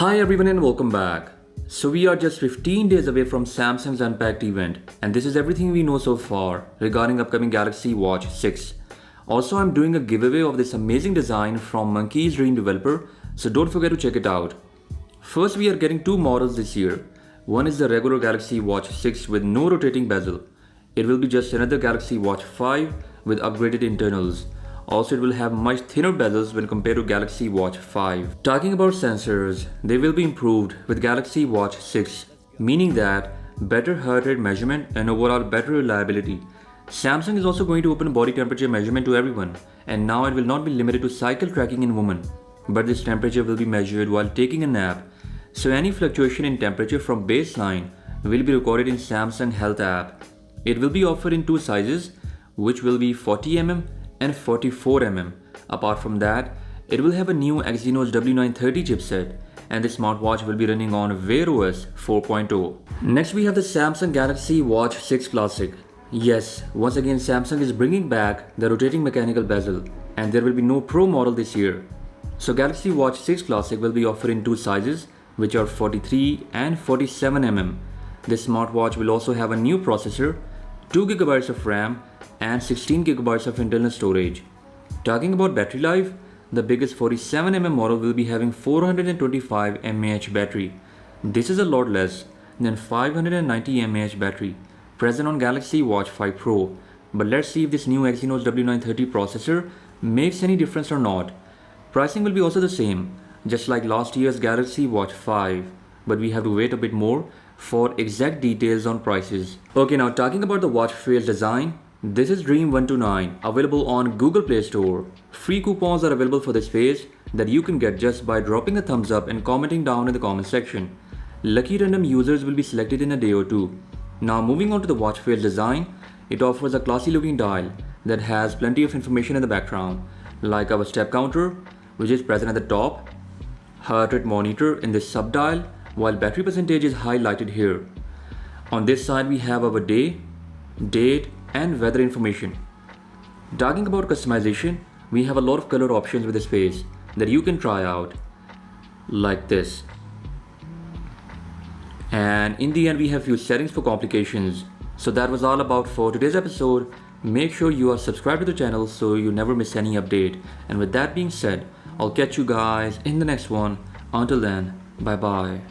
Hi everyone and welcome back. So we are just 15 days away from Samsung's Unpacked event, and this is everything we know so far regarding upcoming Galaxy Watch 6. Also, I'm doing a giveaway of this amazing design from Monkey's Dream developer, so don't forget to check it out. First, we are getting two models this year. One is the regular Galaxy Watch 6 with no rotating bezel. It will be just another Galaxy Watch 5 with upgraded internals. Also, it will have much thinner bezels when compared to Galaxy Watch 5. Talking about sensors, they will be improved with Galaxy Watch 6, meaning that better heart rate measurement and overall better reliability. Samsung is also going to open body temperature measurement to everyone, and now it will not be limited to cycle tracking in women, but this temperature will be measured while taking a nap. So any fluctuation in temperature from baseline will be recorded in Samsung Health app. It will be offered in two sizes, which will be 40mm and 44mm. Apart from that, it will have a new Exynos W930 chipset, and the smartwatch will be running on Wear OS 4.0. Next, we have the Samsung Galaxy Watch 6 Classic. Yes, once again Samsung is bringing back the rotating mechanical bezel, and there will be no Pro model this year. So Galaxy Watch 6 Classic will be offered in two sizes, which are 43 and 47mm. This smartwatch will also have a new processor, 2GB of RAM, and 16GB of internal storage. Talking about battery life, the biggest 47mm model will be having 425 mAh battery. This is a lot less than 590 mAh battery present on Galaxy Watch 5 Pro. But let's see if this new Exynos W930 processor makes any difference or not. Pricing will be also the same, just like last year's Galaxy Watch 5, but we have to wait a bit more for exact details on prices. Okay, now talking about the Watchface Design, this is Dream 129, available on Google Play Store. Free coupons are available for this phase that you can get just by dropping a thumbs up and commenting down in the comment section. Lucky random users will be selected in a day or two. Now moving on to the Watchface Design, it offers a classy looking dial that has plenty of information in the background, like our step counter, which is present at the top, heart rate monitor in this sub-dial, while battery percentage is highlighted here. On this side we have our day, date, and weather information. Talking about customization, we have a lot of color options with this face that you can try out, like this. And in the end, we have few settings for complications. So that was all about for today's episode. Make sure you are subscribed to the channel so you never miss any update. And with that being said, I'll catch you guys in the next one. Until then, bye bye.